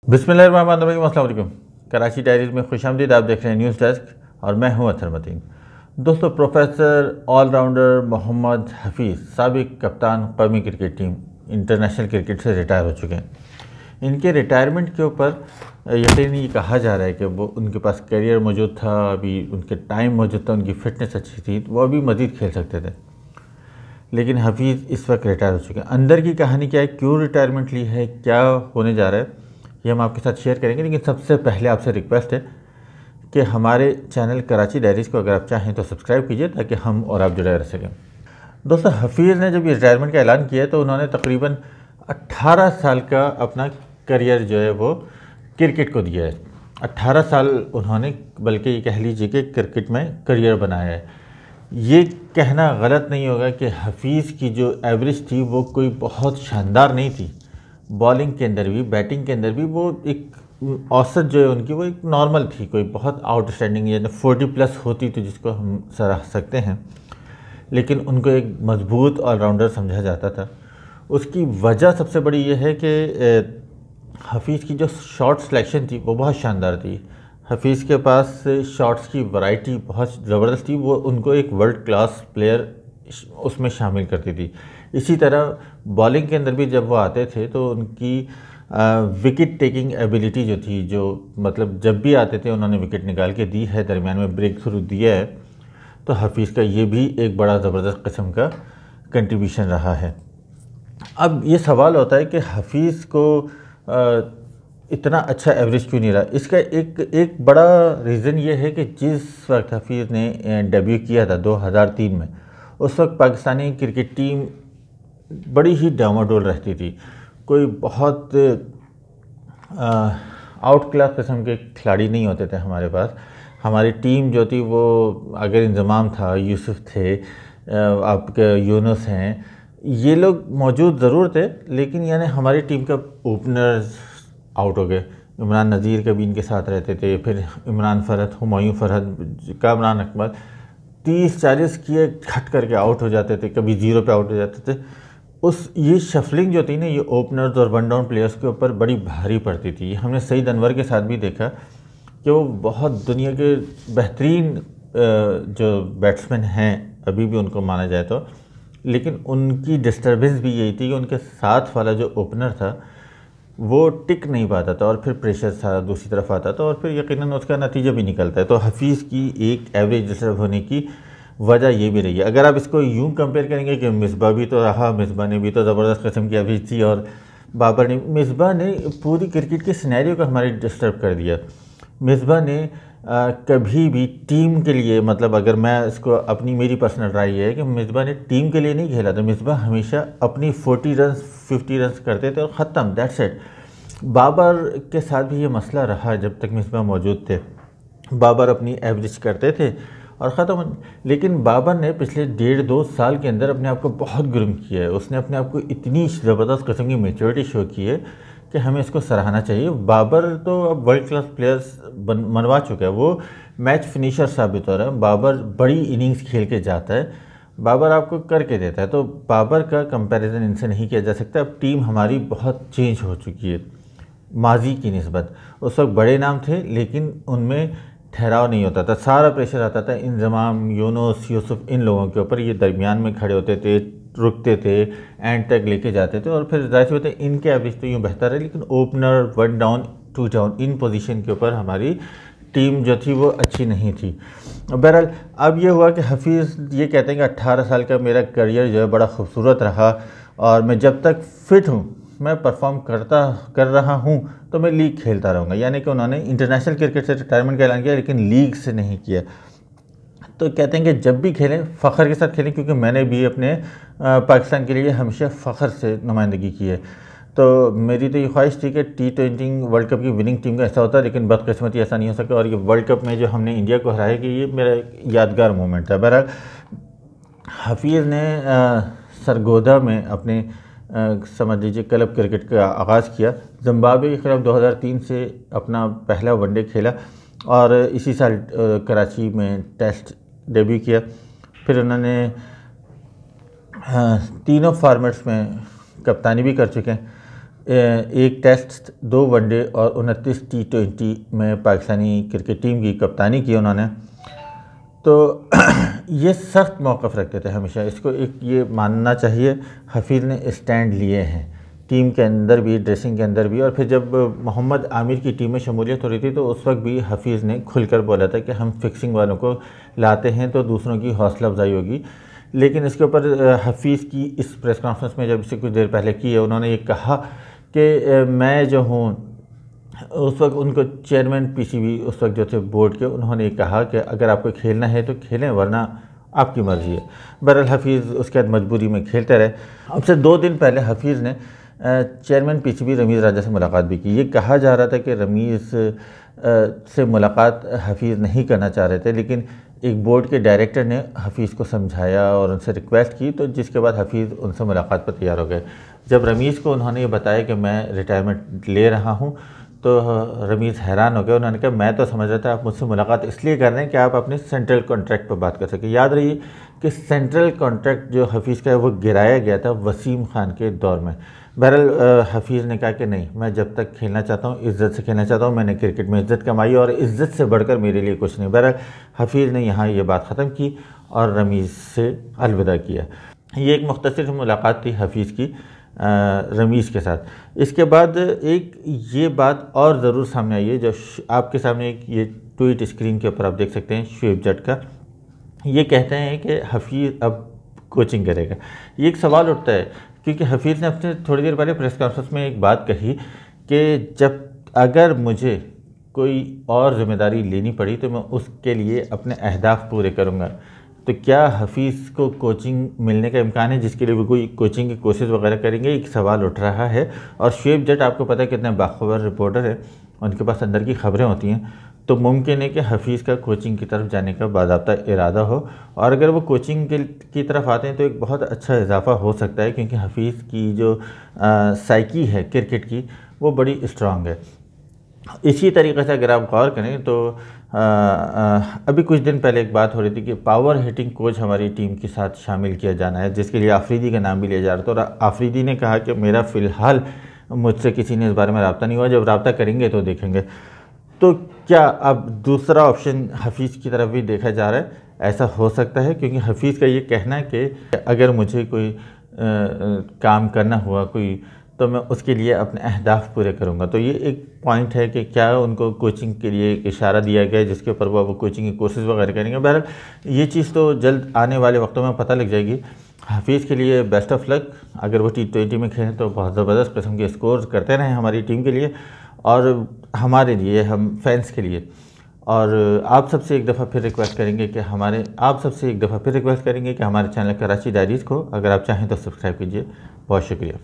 बिस्मिल्लाहिर्रहमानिर्रहीम, अस्सलाम वालेकुम। कराची डायरीज़ में खुशामदीद। आप देख रहे हैं न्यूज़ डेस्क और मैं हूं अतहर मतीन। दोस्तों, प्रोफेसर ऑलराउंडर मोहम्मद हफीज़ साबिक कप्तान कौमी क्रिकेट टीम इंटरनेशनल क्रिकेट से रिटायर हो चुके हैं। इनके रिटायरमेंट के ऊपर यकीनन ये कहा जा रहा है कि वो उनके पास करियर मौजूद था, अभी उनके टाइम मौजूद था, उनकी फ़िटनेस अच्छी थी, वो अभी मज़ीद खेल सकते थे। लेकिन हफीज़ इस वक्त रिटायर हो चुके हैं। अंदर की कहानी क्या है, क्यों रिटायरमेंट ली है, क्या होने जा रहा है, ये हम आपके साथ शेयर करेंगे। लेकिन सबसे पहले आपसे रिक्वेस्ट है कि हमारे चैनल कराची डायरीज़ को अगर आप चाहें तो सब्सक्राइब कीजिए ताकि हम और आप जुड़े रह सकें। दोस्तों, हफीज़ ने जब ये रिटायरमेंट का ऐलान किया तो उन्होंने तकरीबन 18 साल का अपना करियर जो है वो क्रिकेट को दिया है। 18 साल उन्होंने, बल्कि ये कह लीजिए कि क्रिकेट में करियर बनाया है। ये कहना गलत नहीं होगा कि हफीज़ की जो एवरेज थी वो कोई बहुत शानदार नहीं थी। बॉलिंग के अंदर भी, बैटिंग के अंदर भी वो एक औसत जो है उनकी वो एक नॉर्मल थी, कोई बहुत आउटस्टैंडिंग या 40 प्लस होती तो जिसको हम सराह सकते हैं। लेकिन उनको एक मजबूत ऑलराउंडर समझा जाता था। उसकी वजह सबसे बड़ी ये है कि हफीज़ की जो शॉट सिलेक्शन थी वो बहुत शानदार थी। हफीज़ के पास शॉट्स की वैरायटी बहुत ज़बरदस्त थी। वो उनको एक वर्ल्ड क्लास प्लेयर उसमें शामिल करती थी। इसी तरह बॉलिंग के अंदर भी जब वो आते थे तो उनकी विकेट टेकिंग एबिलिटी जो थी, जो मतलब जब भी आते थे उन्होंने विकेट निकाल के दी है, दरमियान में ब्रेक थ्रू दिया है। तो हफीज़ का ये भी एक बड़ा ज़बरदस्त किस्म का कंट्रीब्यूशन रहा है। अब ये सवाल होता है कि हफीज़ को इतना अच्छा एवरेज क्यों नहीं रहा। इसका एक बड़ा रीज़न ये है कि जिस वक्त हफीज़ ने डेब्यू किया था 2003 में, उस वक्त पाकिस्तानी क्रिकेट टीम बड़ी ही डामाडोल रहती थी। कोई बहुत आउट क्लास किस्म के खिलाड़ी नहीं होते थे हमारे पास। हमारी टीम जो थी वो, अगर इंजमाम था, यूसुफ थे, आपके यूनुस हैं, ये लोग मौजूद ज़रूर थे, लेकिन यानी हमारी टीम का ओपनर्स आउट हो गए। इमरान नज़ीर कभी इनके साथ रहते थे, फिर इमरान फ़रहत, हुमायूं फ़रहत, कामरान अकबर 30-40 किए खट करके आउट हो जाते थे, कभी 0 पे आउट हो जाते थे। ये शफलिंग जो थी ना, ये ओपनर्स और वन डाउन प्लेयर्स के ऊपर बड़ी भारी पड़ती थी। हमने सईद अनवर के साथ भी देखा कि वो बहुत दुनिया के बेहतरीन जो बैट्समैन हैं अभी भी उनको माना जाए तो, लेकिन उनकी डिस्टर्बेंस भी यही थी कि उनके साथ वाला जो ओपनर था वो टिक नहीं पाता था और फिर प्रेशर सारा दूसरी तरफ आता था और फिर यकीनन उसका नतीजा भी निकलता है। तो हफीज़ की एक एवरेज डिस्टर्ब होने की वजह ये भी रही है। अगर आप इसको यूं कंपेयर करेंगे कि मिसबा भी तो रहा, मिसबा ने भी तो ज़बरदस्त किस्म की एवरेज थी, और बाबर ने, मिसबा ने पूरी क्रिकेट के सिनेरियो को हमारी डिस्टर्ब कर दिया। मिसबा ने कभी भी टीम के लिए, मतलब अगर मैं इसको अपनी, मेरी पर्सनल राय है कि मिसबा ने टीम के लिए नहीं खेला था। मिसबा हमेशा अपनी 40 रन 50 रन करते थे और ख़त्म, दैट्स इट। बाबर के साथ भी ये मसला रहा जब तक मिसबा मौजूद थे। बाबर अपनी एवरेज करते थे और ख़त्म। लेकिन बाबर ने पिछले 1.5-2 साल के अंदर अपने आप को बहुत ग्रूम किया है। उसने अपने आप को इतनी ज़बरदस्त किस्म की मैच्योरिटी शो की है कि हमें इसको सराहना चाहिए। बाबर तो अब वर्ल्ड क्लास प्लेयर्स मनवा चुका है, वो मैच फिनिशर साबित हो रहा है। बाबर बड़ी इनिंग्स खेल के जाता है, बाबर आपको करके देता है। तो बाबर का कंपैरिजन इनसे नहीं किया जा सकता। अब टीम हमारी बहुत चेंज हो चुकी है माजी की निस्बत। उस वक्त बड़े नाम थे लेकिन उनमें ठहराव नहीं होता था, सारा प्रेशर आता था इंजमाम, यूनुस, यूसुफ, इन लोगों के ऊपर। ये दरमियान में खड़े होते थे, रुकते थे, एंड तक लेके जाते थे और फिर जाहिर सी बात है इनके एवरेज तो यूँ बेहतर है, लेकिन opener, one down, two down, इन पोजीशन के ऊपर हमारी टीम जो थी वो अच्छी नहीं थी। बहरहाल अब ये हुआ कि हफीज़ ये कहते हैं कि 18 साल का मेरा करियर जो है बड़ा खूबसूरत रहा और मैं जब तक फिट हूँ, मैं परफॉर्म कर रहा हूँ तो मैं लीग खेलता रहूँगा। यानी कि उन्होंने इंटरनेशनल क्रिकेट से रिटायरमेंट का ऐलान किया लेकिन लीग से नहीं किया। तो कहते हैं कि जब भी खेलें फ़ख्र के साथ खेलें, क्योंकि मैंने भी अपने पाकिस्तान के लिए हमेशा फ़ख्र से नुमाइंदगी की है। तो मेरी तो ये ख्वाहिश थी कि T20 वर्ल्ड कप की विनिंग टीम का ऐसा होता है, लेकिन बदकिस्मती ऐसा नहीं हो सका और ये वर्ल्ड कप में जो हमने इंडिया को हराया कि ये मेरा यादगार मोमेंट था। बहरहाल हफीज़ ने सरगोदा में अपने समझ लीजिए क्लब क्रिकेट का आगाज़ किया। जिम्बाब्वे के खिलाफ 2003 से अपना पहला वनडे खेला और इसी साल कराची में टेस्ट डेब्यू किया। फिर उन्होंने तीनों फॉर्मेट्स में कप्तानी भी कर चुके हैं। एक टेस्ट, 2 वनडे और 29 T20 में पाकिस्तानी क्रिकेट टीम की कप्तानी की उन्होंने। तो ये सख्त मौक़िफ़ रखते थे हमेशा, इसको एक ये मानना चाहिए, हफीज़ ने स्टैंड लिए हैं टीम के अंदर भी, ड्रेसिंग के अंदर भी। और फिर जब मोहम्मद आमिर की टीम में शमूलियत हो रही थी तो उस वक्त भी हफीज़ ने खुलकर बोला था कि हम फिक्सिंग वालों को लाते हैं तो दूसरों की हौसला अफजाई होगी। लेकिन इसके ऊपर हफीज़ की इस प्रेस कॉन्फ्रेंस में जब इससे कुछ देर पहले की है, उन्होंने ये कहा कि मैं जो हूँ, उस वक्त उनको चेयरमैन पीसीबी उस वक्त जो थे बोर्ड के, उन्होंने कहा कि अगर आपको खेलना है तो खेलें वरना आपकी मर्ज़ी है। बहरहाल हफीज़ उसके बाद मजबूरी में खेलते रहे। अब से 2 दिन पहले हफीज़ ने चेयरमैन पीसीबी रमीज़ राजा से मुलाकात भी की। ये कहा जा रहा था कि रमीज़ से मुलाकात हफीज़ नहीं करना चाह रहे थे, लेकिन एक बोर्ड के डायरेक्टर ने हफीज़ को समझाया और उनसे रिक्वेस्ट की, तो जिसके बाद हफीज़ उनसे मुलाकात पर तैयार हो गए। जब रमीज़ को उन्होंने ये बताया कि मैं रिटायरमेंट ले रहा हूँ तो रमीज़ हैरान हो गए। उन्होंने कहा मैं तो समझ रहा था आप मुझसे मुलाकात इसलिए कर रहे हैं कि आप अपने सेंट्रल कॉन्ट्रैक्ट पर बात कर सकें। याद रहिए कि सेंट्रल कॉन्ट्रैक्ट जो हफीज़ का है वो गिराया गया था वसीम खान के दौर में। बहरहाल हफीज़ ने कहा कि नहीं, मैं जब तक खेलना चाहता हूँ इज़्ज़त से खेलना चाहता हूँ, मैंने क्रिकेट में इज़्ज़त कमाई और इज़्ज़त से बढ़कर मेरे लिए कुछ नहीं। बहरहाल हफीज़ ने यहाँ ये बात ख़त्म की और रमीज़ से अलविदा किया। ये एक मुख्तसर मुलाकात थी हफीज़ की रमीज़ के साथ। इसके बाद एक ये बात और ज़रूर सामने आई है, जो आपके सामने एक ये ट्वीट स्क्रीन के ऊपर आप देख सकते हैं शुएब जट का। ये कहते हैं कि हफीज़ अब कोचिंग करेगा। ये एक सवाल उठता है क्योंकि हफीज़ ने अपने थोड़ी देर पहले प्रेस कॉन्फ्रेंस में एक बात कही कि जब अगर मुझे कोई और ज़िम्मेदारी लेनी पड़ी तो मैं उसके लिए अपने अहदाफ पूरे करूँगा। तो क्या हफीज़ को कोचिंग मिलने का इम्कान है जिसके लिए वो कोई कोचिंग की कोशिश वगैरह करेंगे, एक सवाल उठ रहा है। और शुएब जट आपको पता है कितने बाखबर रिपोर्टर है, उनके पास अंदर की खबरें होती हैं, तो मुमकिन है कि हफीज़ का कोचिंग की तरफ जाने का बाज़ाब्ता इरादा हो। और अगर वो कोचिंग की तरफ आते हैं तो एक बहुत अच्छा इजाफा हो सकता है, क्योंकि हफीज़ की जो साइकी है क्रिकेट की वो बड़ी स्ट्रॉन्ग है। इसी तरीके से अगर आप गौर करें तो अभी कुछ दिन पहले एक बात हो रही थी कि पावर हिटिंग कोच हमारी टीम के साथ शामिल किया जाना है, जिसके लिए आफरीदी का नाम भी लिया जा रहा था। और आफरीदी ने कहा कि मेरा फ़िलहाल मुझसे किसी ने इस बारे में रब्ता नहीं हुआ, जब रब्ता करेंगे तो देखेंगे। तो क्या अब दूसरा ऑप्शन हफीज़ की तरफ भी देखा जा रहा है? ऐसा हो सकता है, क्योंकि हफीज़ का ये कहना है कि अगर मुझे कोई काम करना हुआ कोई, तो मैं उसके लिए अपने अहदाफ पूरे करूँगा। तो ये एक पॉइंट है कि क्या उनको कोचिंग के लिए एक इशारा दिया गया है जिसके ऊपर वो कोचिंग की कोशिश वगैरह करेंगे। बहरहाल ये चीज़ तो जल्द आने वाले वक्तों में पता लग जाएगी। हफीज़ के लिए बेस्ट ऑफ लक। अगर वो T20 में खेलें तो बहुत ज़बरदस्त किस्म के स्कोर करते रहें हमारी टीम के लिए और हमारे लिए, हम फैंस के लिए। और आप सबसे एक दफ़ा फिर रिक्वेस्ट करेंगे कि हमारे चैनल कराची डायरीज़ को अगर आप चाहें तो सब्सक्राइब कीजिए। बहुत शुक्रिया।